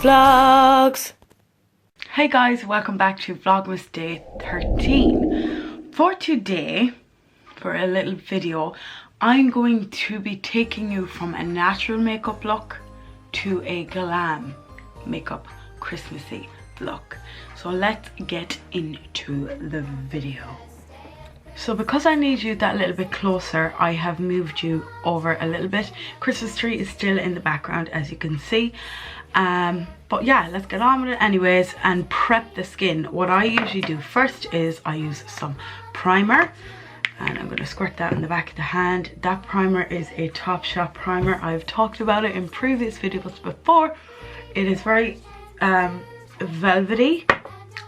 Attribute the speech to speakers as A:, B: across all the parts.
A: Vlogs. Hey guys, welcome back to Vlogmas day 13. For today, for a little video, I'm going to be taking you from a natural makeup look to a glam makeup Christmassy look. So let's get into the video. So because I need you that little bit closer, I have moved you over a little bit. Christmas tree is still in the background, as you can see. But yeah, let's get on with it anyways and prep the skin. What I usually do first is I use some primer, and I'm going to squirt that in the back of the hand. That primer is a Topshop primer. I've talked about it in previous videos before. It is very velvety.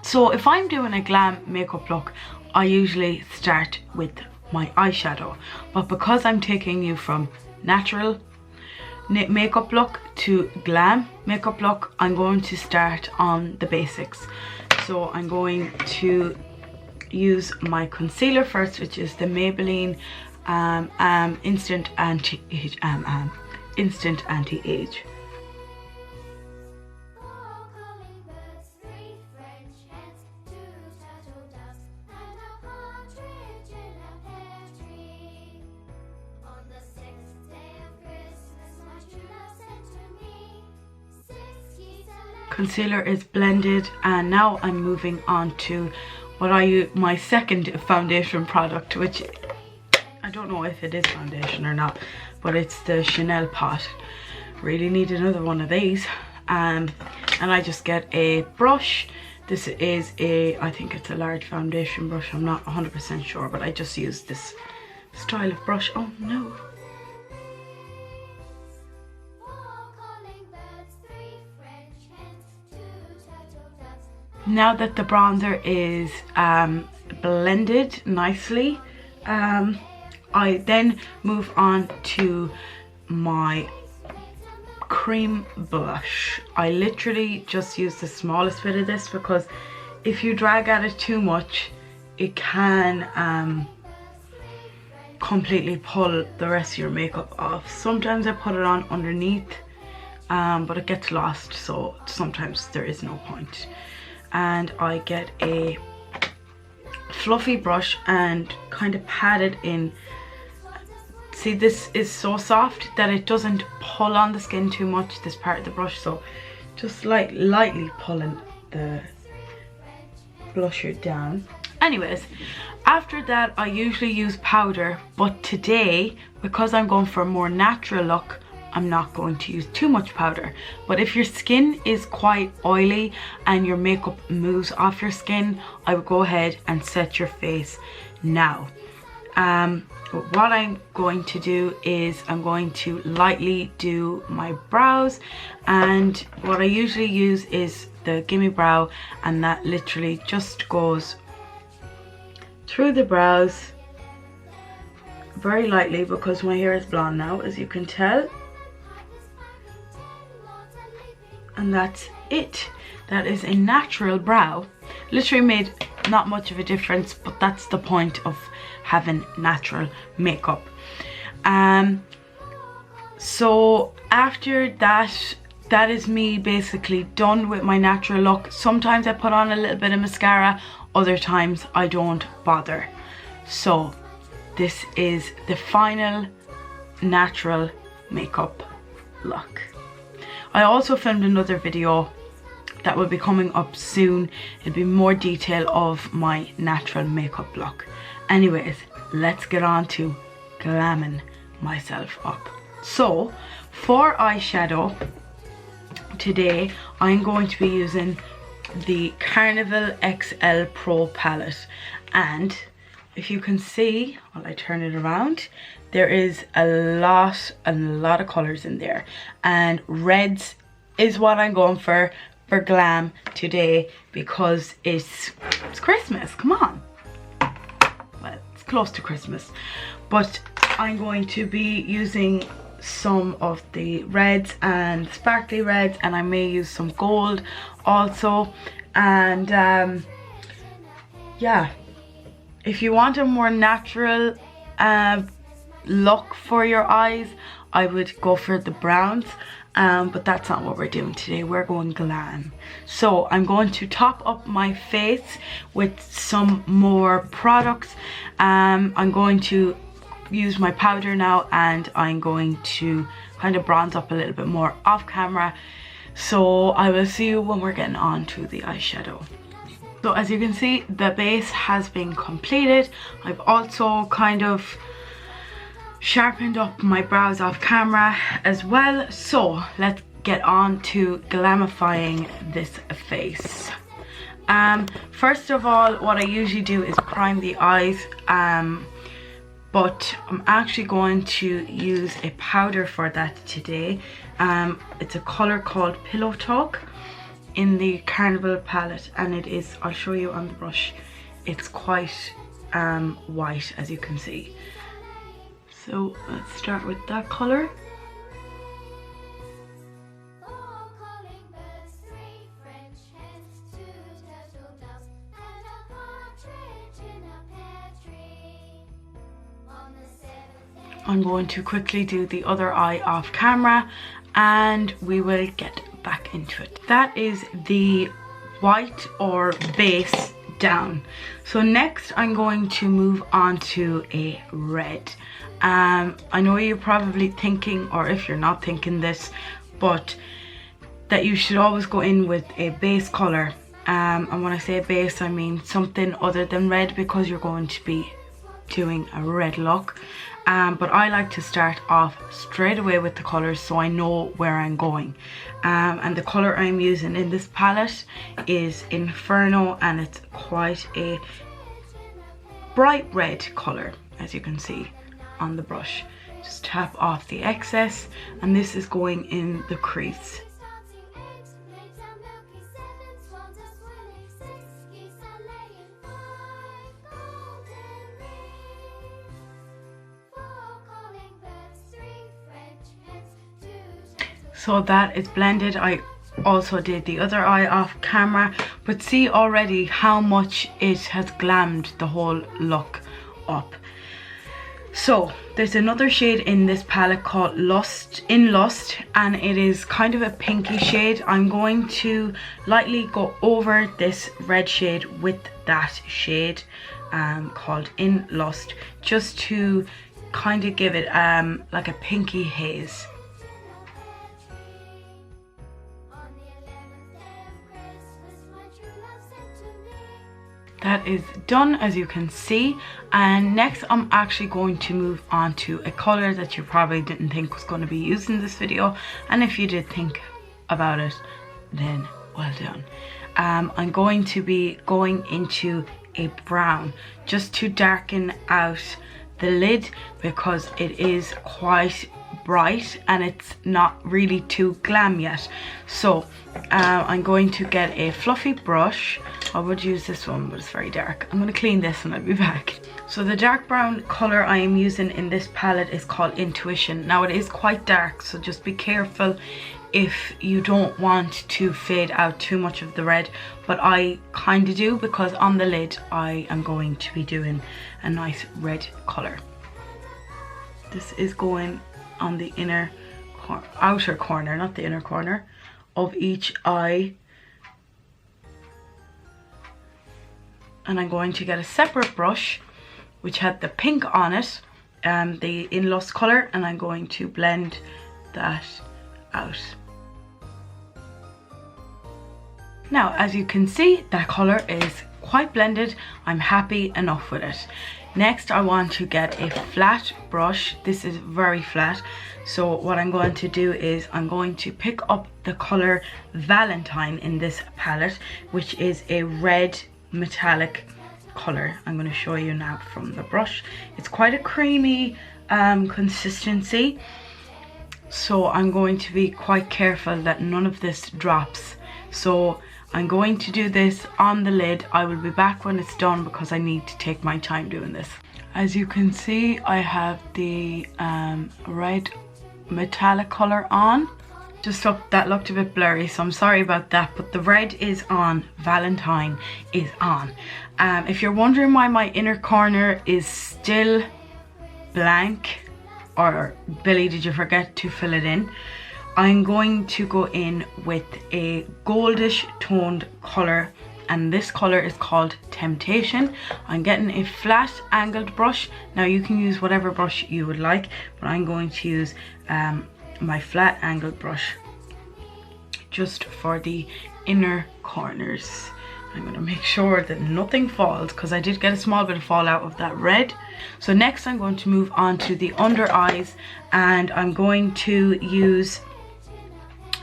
A: So if I'm doing a glam makeup look, I usually start with my eyeshadow, but because I'm taking you from natural makeup look to glam makeup look, I'm going to start on the basics. So I'm going to use my concealer first, which is the Maybelline Instant Anti-Age. Concealer is blended, and now I'm moving on to what I use, my second foundation product, which I don't know if it is foundation or not, but it's the Chanel pot. Really need another one of these. And I just get a brush. This is I think it's a large foundation brush, I'm not 100% sure, but I just use this style of brush. Oh no. Now that the bronzer is blended nicely, I then move on to my cream blush. I literally just use the smallest bit of this because if you drag at it too much, it can completely pull the rest of your makeup off. Sometimes I put it on underneath, but it gets lost, so sometimes there is no point. And I get a fluffy brush and kind of pat it in. See, this is so soft that it doesn't pull on the skin too much, this part of the brush, so just like lightly pulling the blusher down. Anyways, after that I usually use powder, but today, because I'm going for a more natural look, I'm not going to use too much powder. But if your skin is quite oily and your makeup moves off your skin, I would go ahead and set your face now. What I'm going to do is I'm going to lightly do my brows, and what I usually use is the Gimme Brow, and that literally just goes through the brows very lightly because my hair is blonde now, as you can tell. And that's it. That is a natural brow. Literally made not much of a difference, but that's the point of having natural makeup. So after that, that is me basically done with my natural look. Sometimes I put on a little bit of mascara, other times I don't bother. So this is the final natural makeup look. I also filmed another video that will be coming up soon. It'll be more detail of my natural makeup look. Anyways, let's get on to glamming myself up. So for eyeshadow today, I'm going to be using the Carnival XL Pro palette, and if you can see while I turn it around, there is a lot of colors in there, and reds is what I'm going for glam today because it's Christmas. Come on, well, it's close to Christmas, but I'm going to be using some of the reds and sparkly reds, and I may use some gold also. And yeah, if you want a more natural look for your eyes, I would go for the browns. but that's not what we're doing today. We're going glam. So I'm going to top up my face with some more products. I'm going to use my powder now, and I'm going to kind of bronze up a little bit more off camera. So I will see you when we're getting on to the eyeshadow. So as you can see, the base has been completed. I've also kind of sharpened up my brows off camera as well. So let's get on to glamifying this face. First of all, what I usually do is prime the eyes, but I'm actually going to use a powder for that today. It's a color called Pillow Talk in the Carnival palette, and it is, I'll show you on the brush, it's quite white, as you can see. So let's start with that color. I'm going to quickly do the other eye off camera, and we will get back into it. That is the white or base down. So next I'm going to move on to a red. I know you're probably thinking, or if you're not thinking this, but that you should always go in with a base color. And when I say base, I mean something other than red, because you're going to be doing a red look. But I like to start off straight away with the colors so I know where I'm going. And the color I'm using in this palette is Inferno, and it's quite a bright red color, as you can see on the brush. Just tap off the excess, and this is going in the crease. So that is blended. I also did the other eye off camera, but see already how much it has glammed the whole look up. So there's another shade in this palette called Lust, and it is kind of a pinky shade. I'm going to lightly go over this red shade with that shade called In Lust, just to kind of give it like a pinky haze. That is done, as you can see, and next I'm actually going to move on to a color that you probably didn't think was going to be used in this video, and if you did think about it, then well done. I'm going to be going into a brown just to darken out the lid, because it is quite bright and it's not really too glam yet. So I'm going to get a fluffy brush. I would use this one, but it's very dark. I'm going to clean this and I'll be back. So the dark brown color I am using in this palette is called Intuition. Now it is quite dark, so just be careful if you don't want to fade out too much of the red, but I kind of do, because on the lid I am going to be doing a nice red color. This is going on the outer corner, not the inner corner, of each eye. And I'm going to get a separate brush which had the pink on it, the In Lust color, and I'm going to blend that out. Now, as you can see, that color is quite blended. I'm happy enough with it. Next, I want to get a flat brush. This is very flat. So what I'm going to do is I'm going to pick up the color Valentine in this palette, which is a red metallic color. I'm going to show you now from the brush. It's quite a creamy consistency. So I'm going to be quite careful that none of this drops. So I'm going to do this on the lid. I will be back when it's done because I need to take my time doing this. As you can see, I have the red metallic color on. That looked a bit blurry, so I'm sorry about that, but the red is on. Valentine is on. If you're wondering why my inner corner is still blank, or Billie, did you forget to fill it in? I'm going to go in with a goldish toned colour, and this colour is called Temptation. I'm getting a flat angled brush. Now you can use whatever brush you would like, but I'm going to use my flat angled brush just for the inner corners. I'm going to make sure that nothing falls, because I did get a small bit of fallout of that red. So next I'm going to move on to the under eyes, and I'm going to use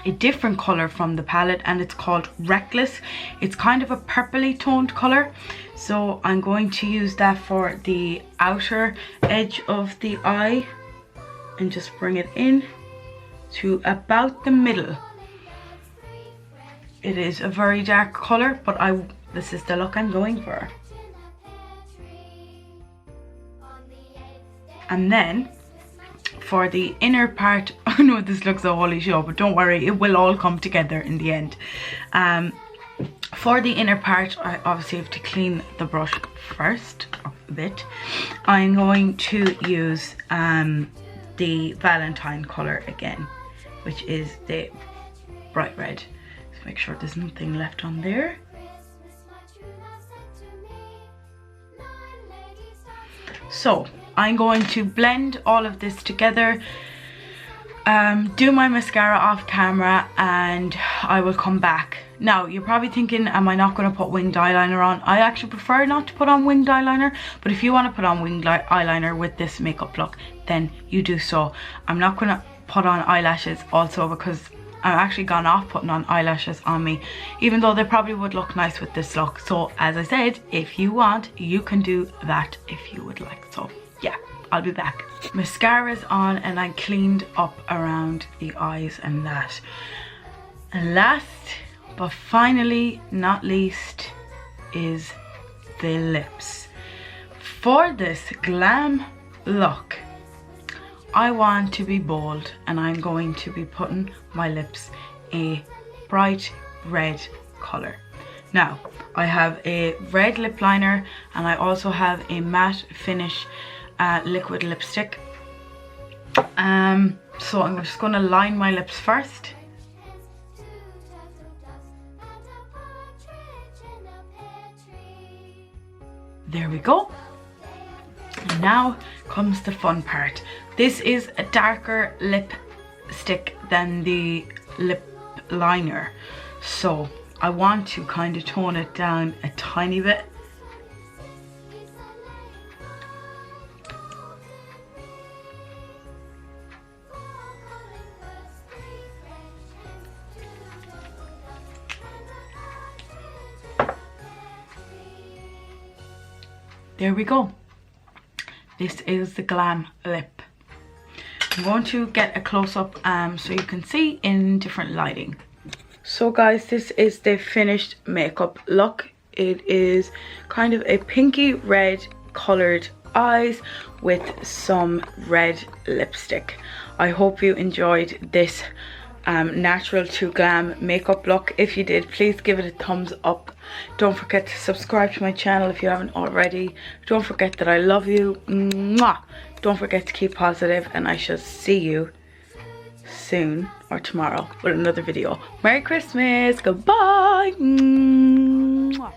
A: a different color from the palette, and it's called Reckless. It's kind of a purpley toned color, so I'm going to use that for the outer edge of the eye and just bring it in to about the middle. It is a very dark color, but this is the look I'm going for. And then for the inner part, I know this looks a holy show, but don't worry, it will all come together in the end. For the inner part, I obviously have to clean the brush first a bit. I'm going to use the Valentine color again, which is the bright red. Let's make sure there's nothing left on there. So I'm going to blend all of this together, do my mascara off camera, and I will come back. Now you're probably thinking, am I not going to put winged eyeliner on? I actually prefer not to put on winged eyeliner, but if you want to put on winged eyeliner with this makeup look, then you do so. I'm not going to put on eyelashes also, because I've actually gone off putting on eyelashes on me, even though they probably would look nice with this look. So as I said, if you want, you can do that if you would like. So yeah, I'll be back. Mascara's on, and I cleaned up around the eyes and that. And last but finally not least is the lips. For this glam look, I want to be bold, and I'm going to be putting my lips a bright red color. Now I have a red lip liner, and I also have a matte finish liquid lipstick. So I'm just going to line my lips first. There we go. And now comes the fun part. This is a darker lipstick than the lip liner, so I want to kind of tone it down a tiny bit. There we go. This is the Glam lip. I'm going to get a close-up so you can see in different lighting. So guys, this is the finished makeup look. It is kind of a pinky red coloured eyes with some red lipstick. I hope you enjoyed this natural to glam makeup look. If you did, please give it a thumbs up. Don't forget to subscribe to my channel if you haven't already. Don't forget that I love you. Mwah! Don't forget to keep positive, and I shall see you soon or tomorrow with another video. Merry Christmas. Goodbye. Mwah.